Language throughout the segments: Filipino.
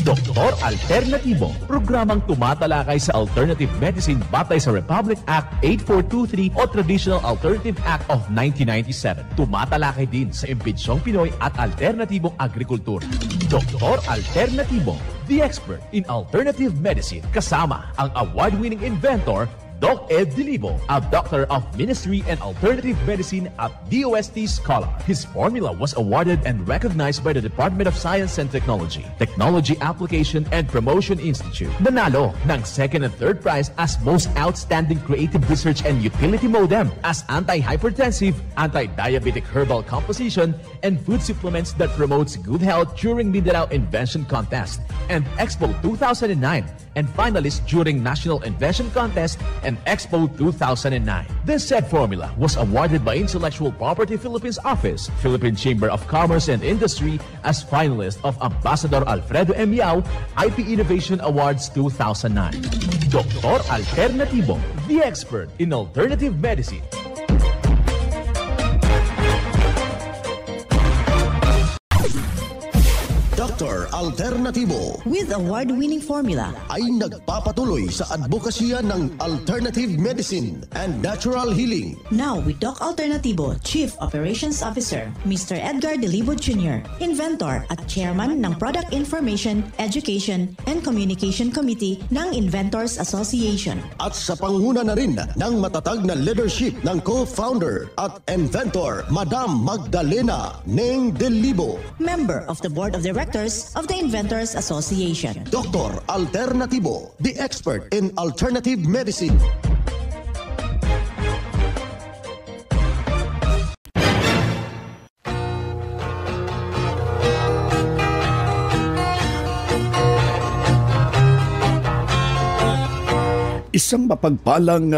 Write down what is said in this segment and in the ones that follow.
Doktor Alternatibo, programang tumatalakay sa alternative medicine batay sa Republic Act 8423 o Traditional Alternative Act of 1997. Tumatalakay din sa imbitsyong Pinoy at alternatibong agrikultura. Doktor Alternatibo, the expert in alternative medicine, kasama ang award-winning inventor Doc Ed Dilibo, a doctor of ministry and alternative medicine at DOST Scholar. His formula was awarded and recognized by the Department of Science and Technology, Technology Application and Promotion Institute. Nanalo ng second and third prize as Most Outstanding Creative Research and Utility Modem, as anti-hypertensive, anti-diabetic herbal composition, and food supplements that promotes good health during Mindanao Invention Contest and Expo 2009, and finalist during National Invention Contest and Expo 2009. This said formula was awarded by Intellectual Property Philippines Office, Philippine Chamber of Commerce and Industry as finalist of Ambassador Alfredo M. Yao IP Innovation Awards 2009. Doktor Alternatibo, the expert in alternative medicine. Dr. Alternatibo with award-winning formula ay nagpapatuloy sa advokasya ng alternative medicine and natural healing. Now with Doc Alternatibo, Chief Operations Officer, Mr. Edgar Dilibo Jr., Inventor at Chairman ng Product Information, Education and Communication Committee ng Inventors Association. At sa panguna na rin ng matatag na leadership ng co-founder at inventor, Madam Magdalena Neng Dilibo, Member of the Board of Directors of the Inventors Association. Dr. Alternatibo, the expert in alternative medicine. Isang mapagpalang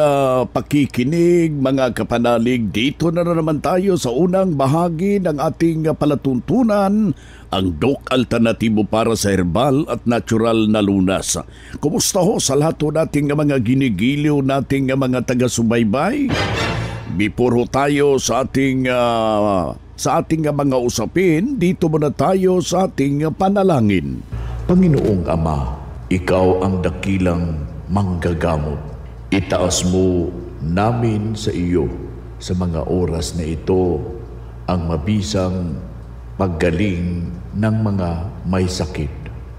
pakikinig, mga kapanalig. Dito na naman tayo sa unang bahagi ng ating palatuntunan, ang Doc Alternatibo para sa herbal at natural na lunas. Kumusta ho sa lahat ho nating mga ginigiliw, nating mga taga-subaybay? Before ho tayo sa ating mga usapin, dito muna tayo sa ating panalangin. Panginoong Ama, Ikaw ang dakilang manggagamot. Itaas mo namin sa iyo sa mga oras na ito ang mabisang paggaling ng mga may sakit.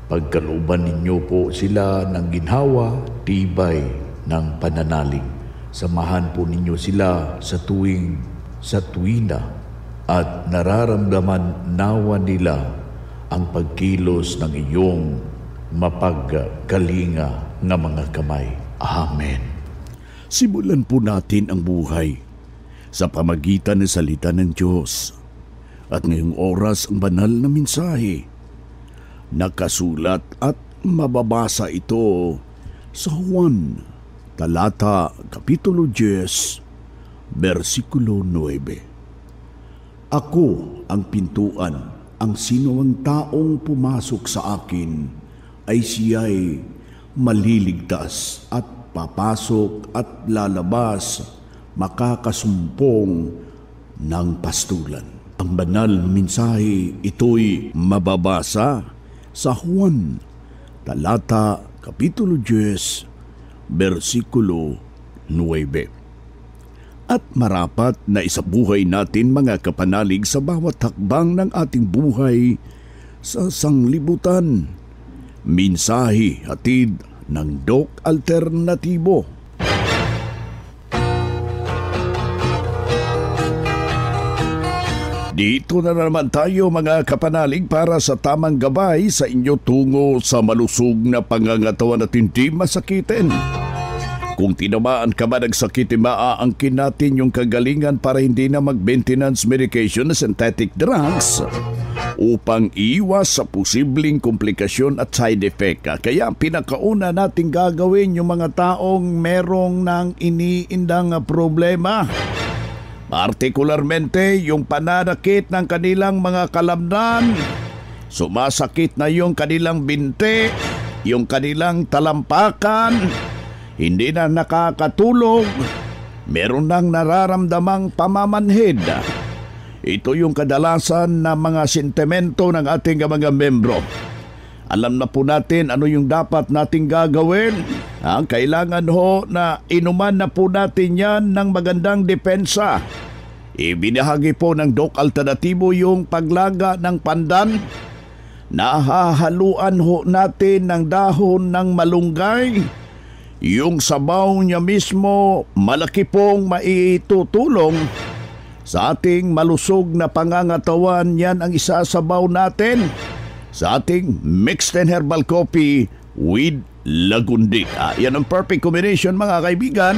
Pagkalooban ninyo po sila ng ginhawa, tibay ng pananalig. Samahan po ninyo sila sa tuwina at nararamdaman nawa nila ang pagkilos ng iyong mapagkalinga ng mga kamay. Amen. Simulan po natin ang buhay sa pamagitan ng salita ng Diyos. At ngayong oras ang banal na mensahe. Nakasulat at mababasa ito sa Juan, talata, kapitulo 10, versikulo 9. Ako ang pintuan, ang sinuwang taong pumasok sa akin ay siya'y maliligtas at papasok at lalabas, makakasumpong ng pastulan. Ang banal na mensahe ito'y mababasa sa Juan, talata, kapitulo 10, versikulo 9. At marapat na isabuhay natin, mga kapanalig, sa bawat hakbang ng ating buhay sa sanglibutan. Mensahe hatid ng Doc Alternatibo. Dito na naman tayo, mga kapanalig, para sa tamang gabay sa inyo tungo sa malusog na pangangatawan at hindi masakitin. Kung tinamaan ka ba ng sakit, maaangkin natin yung kagalingan para hindi na mag-maintenance medication na synthetic drugs upang iwas sa posibleng komplikasyon at side effect. Kaya pinakauna natin gagawin yung mga taong merong nang iniindang problema. Partikularmente yung pananakit ng kanilang mga kalamnan, sumasakit na yung kanilang binti, yung kanilang talampakan, hindi na nakakatulog, meron nang nararamdamang pamamanhid. Ito yung kadalasan na mga sentimento ng ating mga membro. Alam na po natin ano yung dapat nating gagawin. Kailangan ho na inuman na po natin yan ng magandang depensa. Ibinahagi po ng Doc Alternativo yung paglaga ng pandan. Nahahaluan ho natin ng dahon ng malunggay. Yung sabaw niya mismo, malaki pong maitutulong sa ating malusog na pangangatawan. Yan ang isasabaw natin sa ating mixed and herbal coffee with lagundi. Yan ang perfect combination mga kaibigan.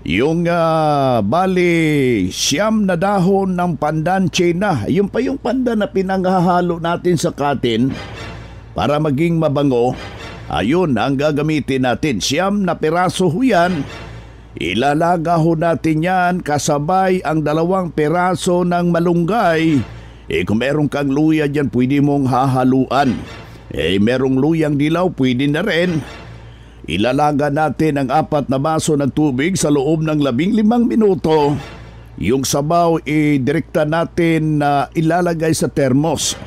Yung bali siyam na dahon ng pandan China. Yung pa yung pandan na pinanghahalo natin sa katin para maging mabango. Ayun ang gagamitin natin. Siyam na piraso ho yan. Ilalaga ho natin yan kasabay ang 2 piraso ng malunggay. Kung meron kang luya dyan, pwede mong hahaluan. Merong luyang dilaw, pwede na rin. Ilalaga natin ang 4 na baso ng tubig sa loob ng 15 minuto. Yung sabaw, direkta natin na ilalagay sa termos.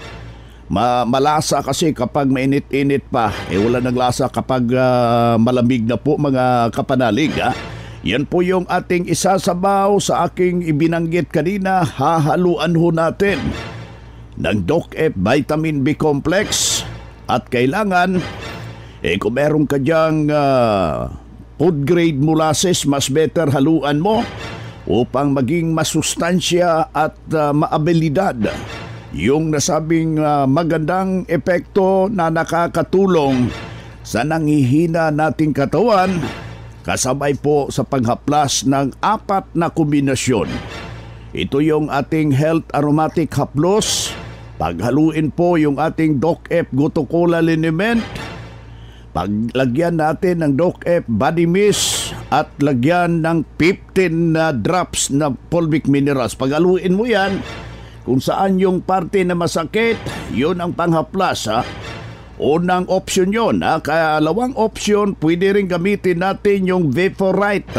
Malasa kasi kapag mainit-init pa. Wala nang lasa kapag malamig na po mga kapanalig. Yan po yung ating isasabaw sa aking ibinanggit kanina. Hahaluan ho natin ng Doc-F Vitamin B Complex. At kailangan, kung meron ka dyang food grade molasses, mas better haluan mo upang maging masustansya at maabilidad. Yung nasabing magandang epekto na nakakatulong sa nanghihina nating katawan, kasabay po sa paghaplas ng 4 na kombinasyon. Ito yung ating Health Aromatic Haplos. Paghaluin po yung ating Doc-F Gutocola Liniment. Paglagyan natin ng Doc-F Body Mist at lagyan ng 15 drops na fulvic minerals. Paghaluin mo yan, kung saan yung parte na masakit, yun ang panghaplas. Unang option yun. Kalawang option, pwede rin gamitin natin yung Vaporite.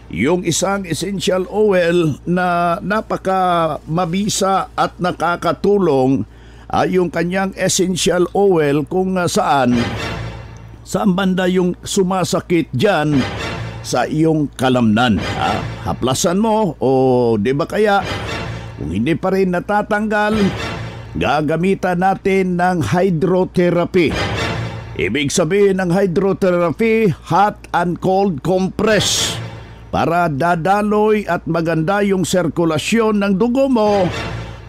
Yung isang essential oil na napaka mabisa at nakakatulong. Yung kanyang essential oil kung saan banda yung sumasakit dyan sa iyong kalamnan. Haplasan mo o di ba kaya kung hindi pa rin natatanggal, gagamitan natin ng hydrotherapy. Ibig sabihin ng hydrotherapy, hot and cold compress para dadaloy at maganda yung sirkulasyon ng dugo mo,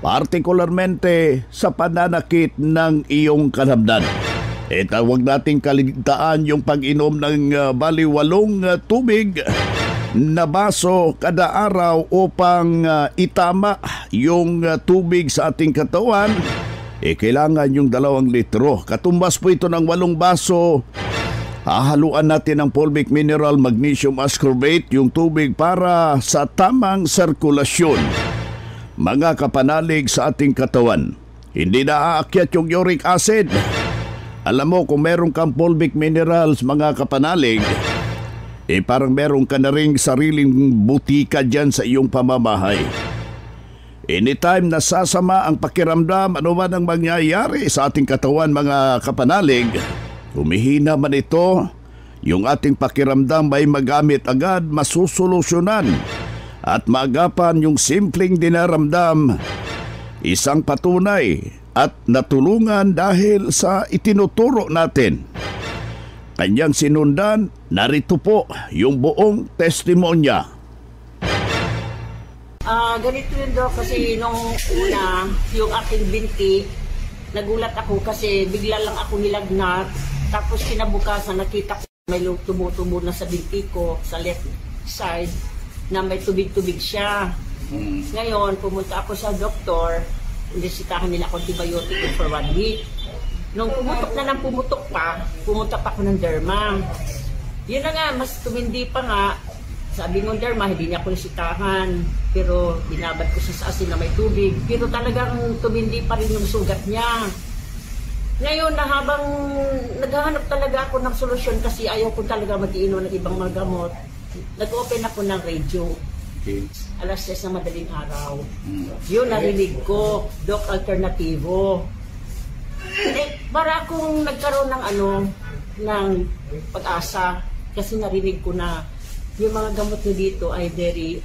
partikularmente sa pananakit ng iyong kalamnan. Huwag nating kaligtaan yung pag-inom ng bali 8 tubig na baso kada araw upang itama yung tubig sa ating katawan. Kailangan yung 2 litro. Katumbas po ito ng 8 baso. Hahaluan natin ng fulvic mineral, magnesium ascorbate, yung tubig para sa tamang sirkulasyon. Mga kapanalig sa ating katawan. Hindi na aakyat yung uric acid. Alam mo, kung meron kang fulvic minerals, mga kapanalig, parang meron ka na ring sariling butika dyan sa iyong pamamahay. Anytime nasasama ang pakiramdam, ano man ang mangyayari sa ating katawan mga kapanalig, humihina man ito, yung ating pakiramdam ay magamit agad, masusolusyonan at maagapan yung simpleng dinaramdam. Isang patunay at natulungan dahil sa itinuturo natin. Kanyang sinundan, narito po yung buong testimonya. Ganito yun daw kasi nung una, yung aking binti, nagulat ako kasi bigla lang ako nilagnat. Tapos kinabukasan nakita ko may tubo-tubo na sa binti ko sa left side na may tubig-tubig siya. Ngayon, pumunta ako sa doktor, inisitahan nila ako antibiotic for 1 week. Nung pumutok pa, pumunta pa ako ng derma. Yun na nga, mas tumindi pa nga. Sabi ng derma, hindi niya ako nisitahan. Pero binabad ko siya sa asin na may tubig. Pero talagang tumindi pa rin yung sugat niya. Ngayon na habang naghahanap talaga ako ng solusyon kasi ayaw ko talaga mag-iinom ng ibang mga gamot, nag-open ako ng radio. Okay. Alas 6 na madaling araw. Yun, narinig ko, Doc Alternativo. Para akong nagkaroon ng pag-asa kasi narinig ko na yung mga gamot nyo dito ay very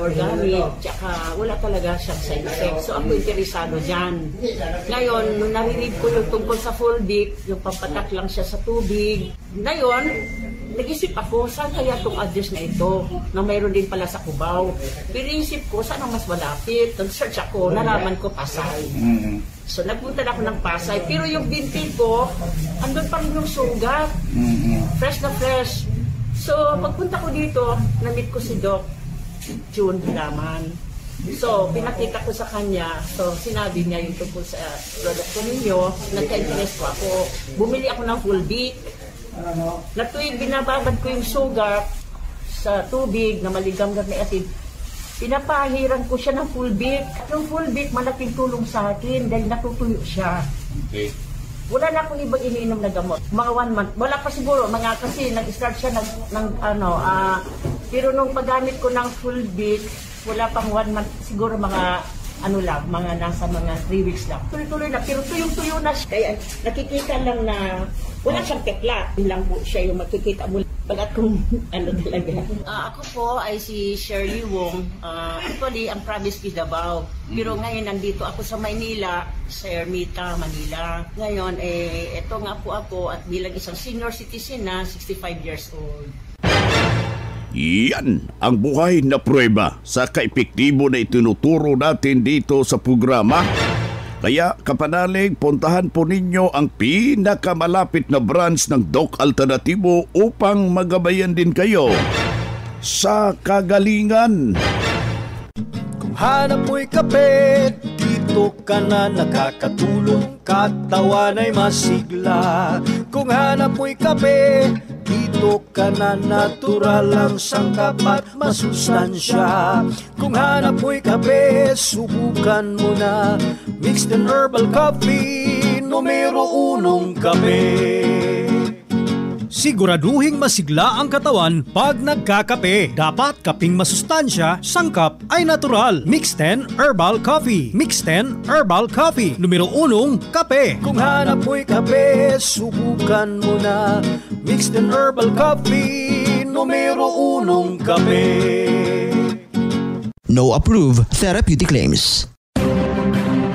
organic, tsaka wala talaga siyang side effect. So ako interesado dyan. Ngayon, nung narinig ko yung tungkol sa fulvic, yung pampatak lang siya sa tubig. Ngayon, nag-isip ako, saan kaya itong address na ito? Na mayroon din pala sa Cubao. Piniisip ko, saan ang mas malapit? Nag-search ako, nalaman ko Pasay. So nagpunta na ako ng Pasay. Pero yung binti ko, andun pa rin yung sugat. Fresh na fresh. So, pagpunta ko dito, na-meet ko si Doc June Hilaman. So, pinakita ko sa kanya. So, sinabi niya yung tungkol sa produkto ninyo. Nagka-interest ko ako. Bumili ako ng fulvic. Na tuwing binababad ko yung sugar sa tubig na maligamgam na asin, pinapahiran ko siya ng fulvic. Yung fulvic, malaking tulong sa akin dahil natutuyo siya. Okay. Wala na akong ibang iniinom na gamot. Mga 1 month. Wala pa siguro. Kasi nag-start siya pero nung paggamit ko ng fulvic, wala pang 1 month. Siguro mga nasa mga 3 weeks lang. Tuloy-tuloy na. Pero tuyong-tuyo na siya. Kaya nakikita lang na wala siyang tekla. Yun lang po siya yung makikita mo. Pag kung talaga. Ako po ay si Shirley Wong. Actually, ang province is Davao. Pero ngayon nandito ako sa Maynila, sa Ermita, Manila. Ngayon, ito nga po ako at bilang isang senior citizen na 65 years old. Yan ang buhay na pruweba sa kaepektibo na itinuturo natin dito sa programa. Kaya kapanalig, puntahan po ninyo ang pinakamalapit na branch ng Doc Alternativo upang magabayan din kayo sa kagalingan. Kung hanap mo'y kape, dito ka na nakakatulong, katawan ay masigla. Kung hanap mo'y kape, dito ka na natural ang sangkap at masustansya. Kung hanap mo'y kape, subukan mo na mixed and herbal coffee, numero 1 kape. Siguraduhing masigla ang katawan pag nagkakape. Dapat kaping masustansya, sangkap ay natural. Mixed 10 Herbal Coffee. Mixed 10 Herbal Coffee. Numero 1, kape. Kung hanap mo'y kape, subukan mo na Mixed 10 Herbal Coffee. Numero 1, kape. No approved therapeutic claims.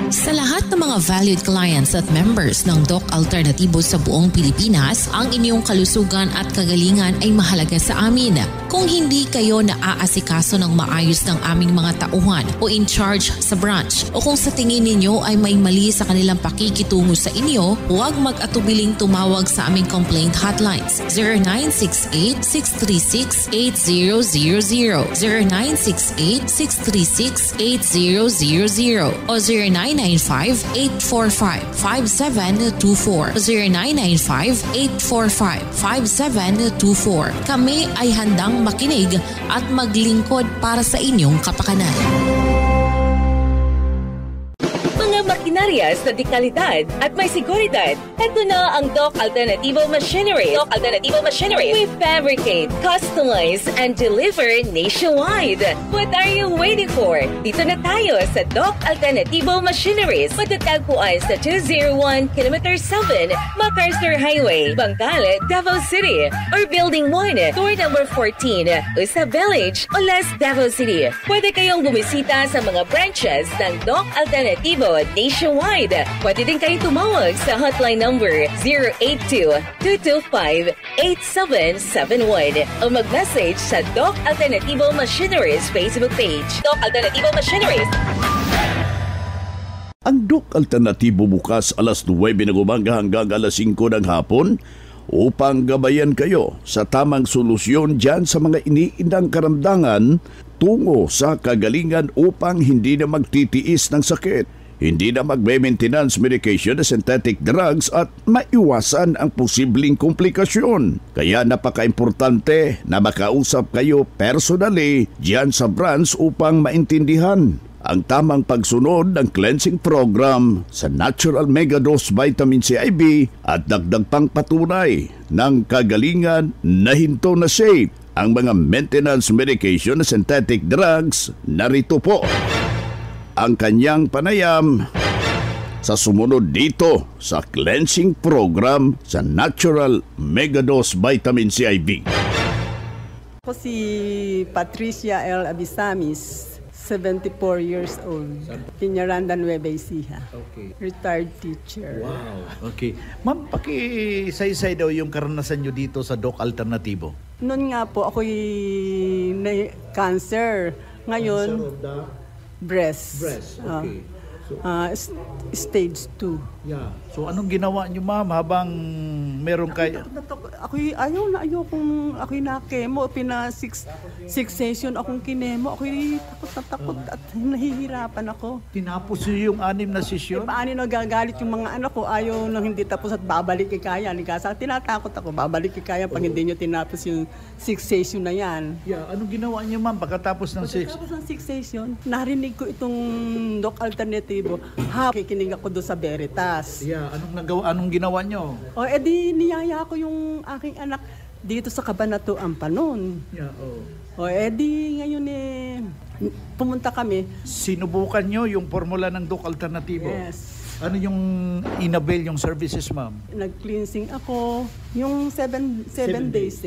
Sa lahat ng mga valued clients at members ng Doc Alternativo sa buong Pilipinas, ang inyong kalusugan at kagalingan ay mahalaga sa amin. Kung hindi kayo naaasikaso ng maayos ng aming mga tauhan o in charge sa branch, o kung sa tingin ninyo ay may mali sa kanilang pakikitungo sa inyo, huwag mag-atubiling tumawag sa aming complaint hotlines 0968-636-8000, 0968-636-8000 o 0995-845-5724, 0995-845-5724. Kami ay handang makinig at maglingkod para sa inyong kapakanan. Makinarya sa dekalidad at may seguridad. Ito na ang Doc Alternativo Machinery. Doc Alternativo Machinery. We fabricate, customize, and deliver nationwide. What are you waiting for? Dito na tayo sa Doc Alternativo Machineries. Matatagpuan sa 201 km 7 MacArthur Highway, Bangkal, Davao City. Or Building 1, Door number 14, Usa Village, Olas, Davao City. Pwede kayong bumisita sa mga branches ng Doc Alternativo nationwide. Pwede din kayo tumawag sa hotline number 082-225-8771 o mag-message sa Doc Alternativo Machineries Facebook page. Doc Alternativo Machineries. Ang Doc Alternativo bukas alas 9 ng umaga hanggang alas 5 ng hapon upang gabayan kayo sa tamang solusyon dyan sa mga iniindang karamdaman tungo sa kagalingan upang hindi na magtitiis ng sakit, hindi na magme-maintenance medication na synthetic drugs at maiwasan ang posibleng komplikasyon. Kaya napaka-importante na makausap kayo personally dyan sa branch upang maintindihan ang tamang pagsunod ng cleansing program sa Natural Megadose Vitamin C IV at dagdag pang patunay ng kagalingan na hinto na safe ang mga maintenance medication na synthetic drugs. Narito po ang kanyang panayam sa sumunod dito sa cleansing program sa Natural Megadose Vitamin C IV. Ako si Patricia L. Abisamis, 74 years old. Piñaranda, Nueva Ecija. Okay. Retired teacher. Wow. Okay. Ma'am, pakisaysay daw yung karanasan nyo dito sa Doc Alternativo. Noon nga po, ako'y cancer. Ngayon, Cancer of the breast. Okay. Stage 2. Yeah. So anong ginawa nyo, ma'am, habang meron kayo? Ako'y ako'y na-chemo. 6 session akong kinemo. Ako'y takot at nahihirapan ako. Tinapos nyo yung 6 na sesyon? Paano nagagalit yung mga anak ko, ayaw nang hindi tapos at babalik kaya. Tinatakot ako, babalik kaya pag hindi nyo tinapos yung 6 session na yan. Yeah. Anong ginawa nyo, ma'am, pagkatapos ng 6? Pagkatapos ng 6 session, narinig ko itong Doc Alternativo. Kikinig ako doon sa Veritas. Yeah. Anong ginawa nyo? O, edi niyaya ko yung aking anak dito sa Cabanatuan pa noon. Yeah, O, edi ngayon pumunta kami. Sinubukan nyo yung formula ng Doc Alternativo? Yes. Ano yung inavail yung services, ma'am? Nag-cleansing ako. Yung 7 days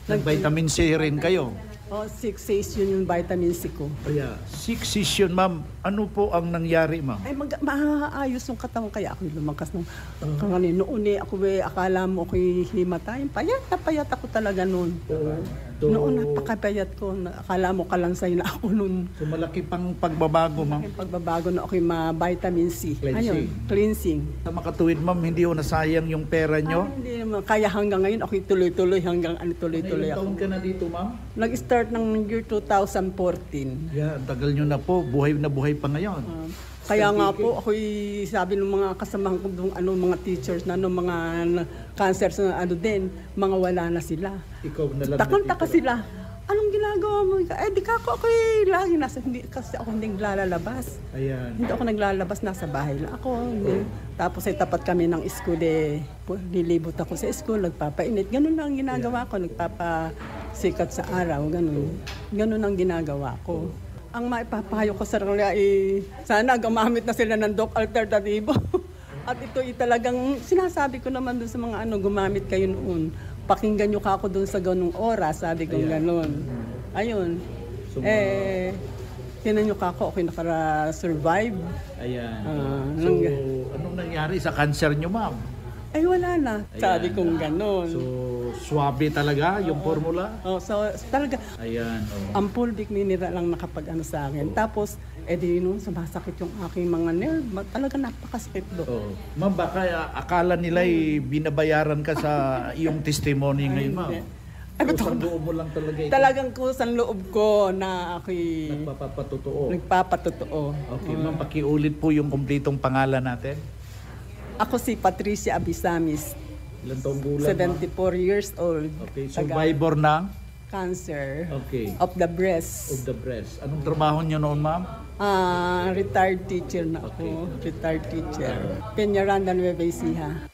Nag-vitamin C rin kayo? 6 session yung vitamin C ko. Yeah. 6 session, ma'am. Ano po ang nangyari, ma'am? Ay, maayos yung katawan, kaya ako lumakas nung kanina. Noon ako akala mo ako'y himatayin. Payat ako talaga noon. Noon napakapayat ko. Akala mo kalansay na ako noon. So malaki pang pagbabago, ma'am? Pagbabago na ako'y vitamin C. Ayun, cleansing. Sa makatuwid, ma'am, hindi ho nasayang yung pera nyo? Hindi naman. Kaya hanggang ngayon ako'y tuloy-tuloy hanggang tuloy-tuloy ako. Ilang taon ka na dito, ma'am? Nag-start ng year 2014. Yeah, tagal nyo na po. Buhay na buhay pa ngayon. Kaya nga po, ako'y sabi ng mga kasamahan ko doon, mga teachers na, mga cancer na din, mga wala na sila. Ikaw na lang. Takon-taka sila. Anong ginagawa mo? Di ka ako'y lagi kasi ako hindi naglalabas. Ayan. Hindi ako naglalabas, nasa bahay lang ako. Tapos ay tapat kami ng school, nilibot ako sa school, nagpapainit. Ganun lang ang ginagawa ko, nagpapasikat sa araw, ganun. Ganun ang ginagawa ko. Ang maipapayo ko sa kanila sana gumamit na sila ng Doc Alternativo. At ito talagang sinasabi ko naman doon sa mga gumamit kayo noon. Pakinggan nyo ako doon sa ganung oras, sabi ko gano'n. Ayun. Tinan nyo ako'y nakara-survive. Ayan. So, anong nangyari sa cancer nyo, ma'am? Ay, wala na. Sabi kong gano'n. So, swabe talaga yung formula? So talaga. Ayan. Ang fulvic mineral lang nakapag-ano sa akin. Tapos, nung sumasakit yung aking mga nerve, talaga napakasakit do. Ma'am, baka akala nila'y binabayaran ka sa iyong testimony ngayon, ma'am. Kusang loob mo lang talaga ito? Talagang kusang loob ko na ako'y Nagpapatotoo. Okay, ma'am, pakiulit po yung kumpletong pangalan natin. Ako si Patricia Abisamis. Ilang taong gulang, 74 years old. Okay, survivor ng? Cancer. Okay. Of the breast. Of the breast. Anong trabaho niyo noon, ma'am? Retired teacher na ako. Retired teacher. Peñaranda, Nueva Ecija.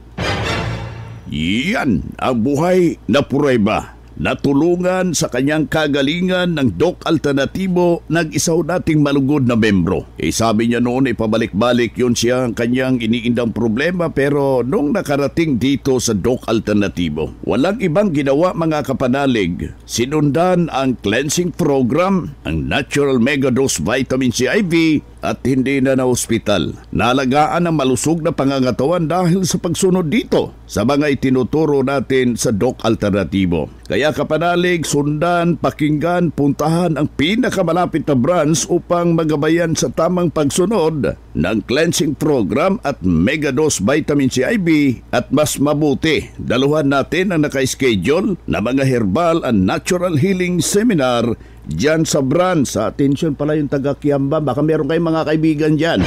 Yan ang buhay na prueba. Natulungan sa kanyang kagalingan ng Doc Alternativo nag-isaw nating malugod na membro. Sabi niya noon pabalik-balik yun siya ang kanyang iniindang problema, pero nung nakarating dito sa Doc Alternativo, walang ibang ginawa mga kapanalig. Sinundan ang cleansing program, ang Natural Megadose Vitamin C IV at hindi na hospital. Nalagaan ang malusog na pangangatawan dahil sa pagsunod dito sa mga itinuturo natin sa Doc Alternativo. Kaya kapanalig, sundan, pakinggan, puntahan ang pinakamalapit na branch upang magabayan sa tamang pagsunod ng cleansing program at Megadose Vitamin C IV, at mas mabuti, daluhan natin ang naka-schedule na mga herbal and natural healing seminar dyan sa branch. Sa atensyon pala yung taga Kiamba, baka meron kayong mga kaibigan dyan,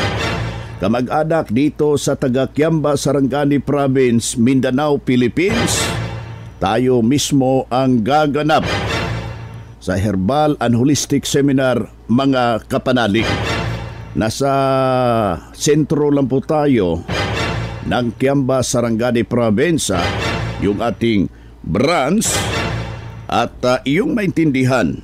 kamag-anak dito sa taga Kiamba, Sarangani Province, Mindanao, Philippines. Tayo mismo ang gaganap sa Herbal and Holistic Seminar, mga kapanalig. Nasa sentro lang po tayo ng Kiamba, Sarangani Province, yung ating branch, at iyong maintindihan,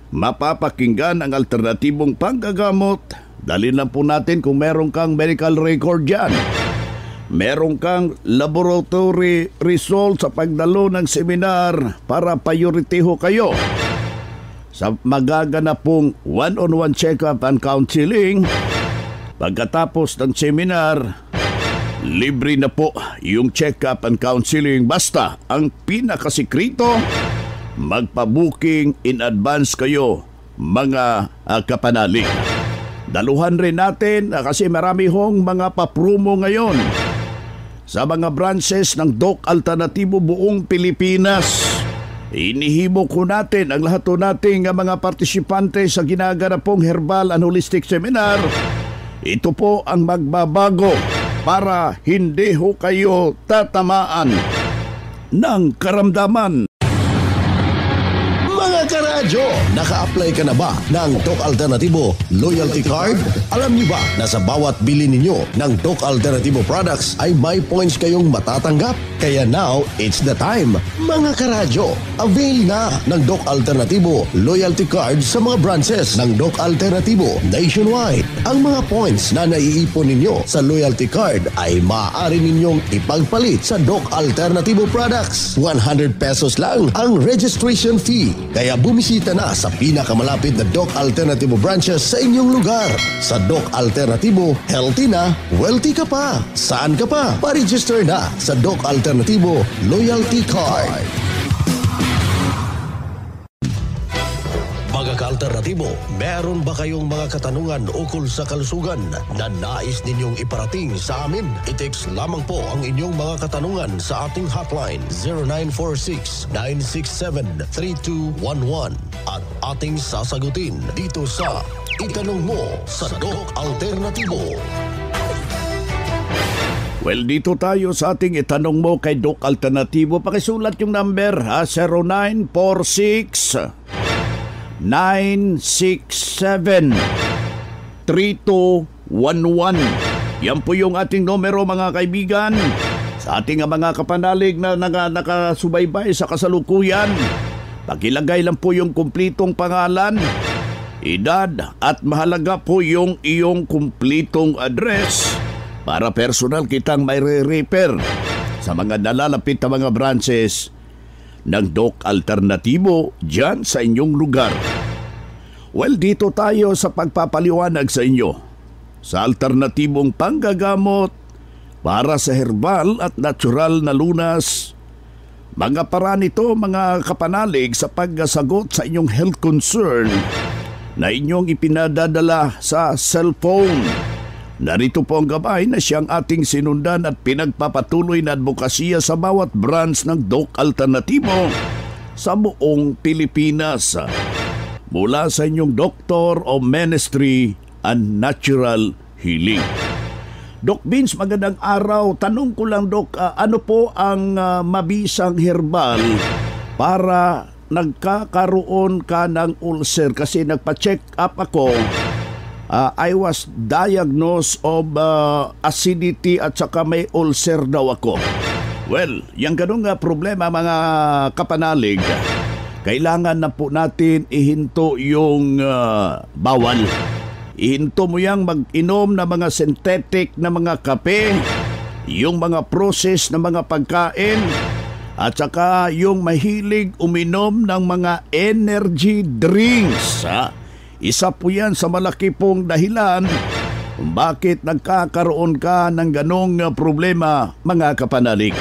mapapakinggan ang alternatibong panggagamot. Dalhin lang po natin kung meron kang medical record dyan. meron kang laboratory result sa pagdalo ng seminar para prioritiho kayo sa magaganap pong one-on-one check-up and counseling. Pagkatapos ng seminar, libre na po yung check-up and counseling. Basta ang pinakasikrito, magpa-booking in advance kayo, mga kapanalig. Daluhan rin natin kasi marami hong mga papromo ngayon sa mga branches ng Doc Alternatibo buong Pilipinas. Inihimo ko natin ang lahat po nating mga partisipante sa ginaganap pong Herbal and Holistic Seminar. Ito po ang magbabago para hindi ho kayo tatamaan ng karamdaman. Mga karadyo, naka-apply ka na ba ng Doc Alternatibo Loyalty Card? Alam niyo ba na sa bawat bili ninyo ng Doc Alternatibo products ay may points kayong matatanggap? Kaya now, it's the time. Mga karadyo, avail na ng Doc Alternatibo Loyalty Card sa mga branches ng Doc Alternatibo nationwide. Ang mga points na naiipon ninyo sa Loyalty Card ay maaari ninyong ipagpalit sa Doc Alternatibo products. 100 pesos lang ang registration fee. Kaya bumisita na sa pinakamalapit na Doc Alternatibo branches sa inyong lugar. Sa Doc Alternatibo, healthy na, wealthy ka pa. Saan ka pa? Pa-register na sa Doc Alternatibo Loyalty Card. Mga ka-alternatibo, meron ba kayong mga katanungan ukol sa kalusugan na nais ninyong iparating sa amin? I-text lamang po ang inyong mga katanungan sa ating hotline 0946-967-3211 at ating sasagutin dito sa Itanong Mo sa Doc Alternatibo. Well, dito tayo sa ating Itanong Mo kay Doc Alternatibo. Pakisulat yung number 0946 967-3211. Yan po yung ating numero, mga kaibigan. Sa ating mga kapanalig na nakasubaybay sa kasalukuyan, pakilagay lang po yung kumplitong pangalan, edad at mahalaga po yung iyong kumplitong address para personal kitang may re-refer sa mga nalalapit na mga branches ng Doc Alternatibo dyan sa inyong lugar. Well, dito tayo sa pagpapaliwanag sa inyo sa alternatibong panggagamot para sa herbal at natural na lunas. Mga paraan ito, mga kapanalig, sa pagsagot sa inyong health concern na inyong ipinadadala sa cellphone. Narito po ang gabay na siyang ating sinundan at pinagpapatuloy na advokasya sa bawat branch ng Doc Alternatibo sa buong Pilipinas. Mula sa inyong Doctor of Ministry and Natural Healing. Doc Vince, magandang araw. Tanong ko lang, Doc, ano po ang mabisang herbal para nagkakaroon ka ng ulcer? Kasi nagpa-check up ako. I was diagnosed of acidity at saka may ulcer daw ako. Well, yung ganun nga problema, mga kapanalig, kailangan na po natin ihinto yung bawal. Ihinto mo yang mag-inom na mga synthetic na mga kape, yung mga process na mga pagkain, at saka yung mahilig uminom ng mga energy drinks. Isa po yan sa malaki pong dahilan kung bakit nagkakaroon ka ng ganong problema, mga kapanalig.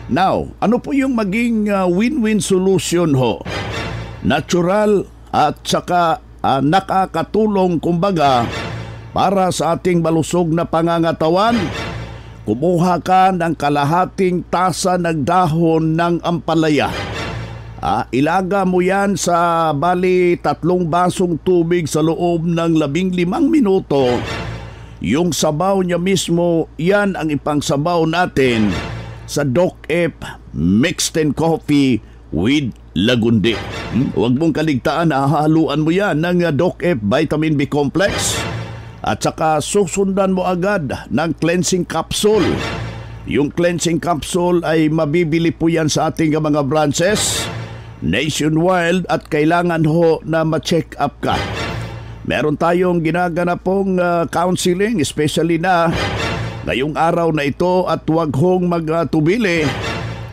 Now, ano po yung maging win-win solution ho? Natural at saka nakakatulong kumbaga para sa ating malusog na pangangatawan. Kumuha ka ng kalahating tasa ng dahon ng ampalaya. Ilaga mo yan sa bali 3 basong tubig sa loob ng 15 minuto. Yung sabaw niya mismo, yan ang ipangsabaw natin sa DocF Mixed and Coffee with Lagundi. Huwag mong kaligtaan, hahaluan mo yan ng DocF Vitamin B Complex at saka susundan mo agad ng cleansing capsule. Yung cleansing capsule ay mabibili po yan sa ating mga branches nationwide at kailangan ho na ma-check up ka. Meron tayong ginaganap pong counseling, especially na ngayong araw na ito at huwag hong magtubili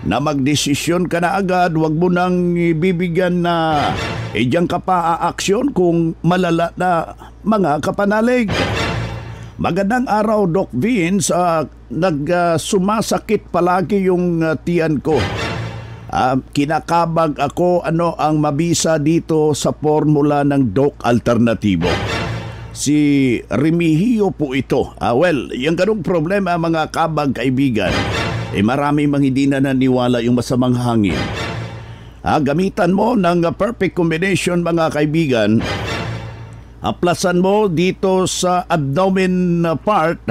na magdesisyon ka na agad. Huwag mo nang ibibigyan na diyan ka pa aaksyon kung malala na mga kapanalig. Magandang araw, Doc Vince. Sumasakit palagi yung tiyan ko. Kinakabag ako ano ang mabisa dito sa formula ng Doc Alternativo. Si Remigio po ito. Well, yung ganung problema mga kabag kaibigan, marami mang hindi na naniwala yung masamang hangin. Gamitan mo ng perfect combination mga kaibigan. Aplasan mo dito sa abdomen part,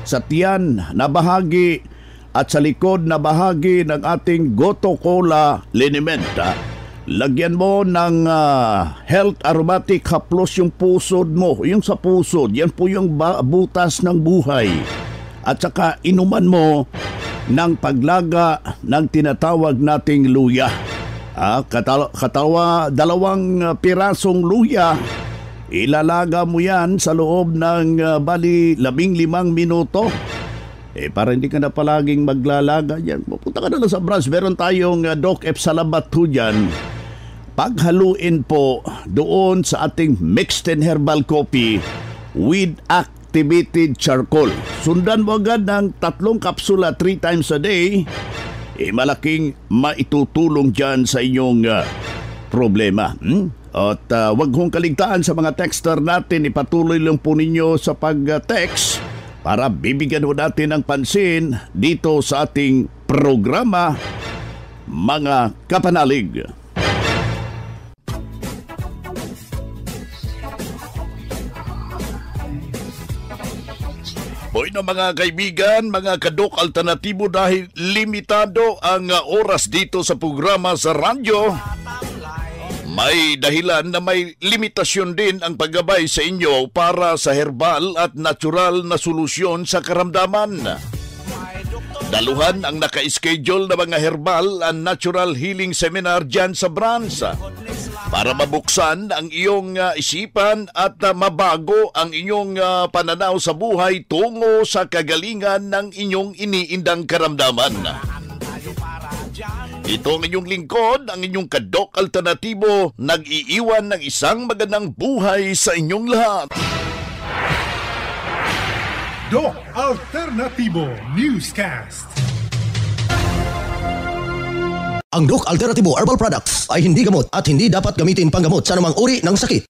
sa tiyan na bahagi at sa likod na bahagi ng ating goto cola liniment. Lagyan mo ng health aromatic haplos yung pusod mo. Yung sa pusod, yan po yung butas ng buhay. At saka inuman mo ng paglaga ng tinatawag nating luya. Dalawang pirasong luya. Ilalaga mo yan sa loob ng 15 minuto. Para hindi ka na palaging maglalaga yan, pupunta ka na lang sa branch. Meron tayong Doc F. Salabat ho dyan. Paghaluin po doon sa ating mixed and herbal coffee with activated charcoal. Sundan mo agad ng 3 kapsula 3 times a day. Malaking maitutulong dyan sa inyong problema. At wag hong kaligtaan sa mga texter natin. Ipatuloy lang po ninyo sa pag-text para bibigyan ho natin ng pansin dito sa ating programa, Mga Kapanalig. Boy na mga kaibigan, mga kadok alternatibo, dahil limitado ang oras dito sa programa sa radyo, may dahilan na may limitasyon din ang paggabay sa inyo para sa herbal at natural na solusyon sa karamdaman. Daluhan ang naka-schedule na mga herbal and natural healing seminar dyan sa branch para mabuksan ang iyong isipan at mabago ang inyong pananaw sa buhay tungo sa kagalingan ng inyong iniindang karamdaman. Ito ang inyong lingkod, ang inyong kadok alternatibo, nag-iiwan ng isang magandang buhay sa inyong lahat. Doc Alternativo Newscast. Ang Doc Alternativo Herbal Products ay hindi gamot at hindi dapat gamitin panggamot sa anumang uri ng sakit.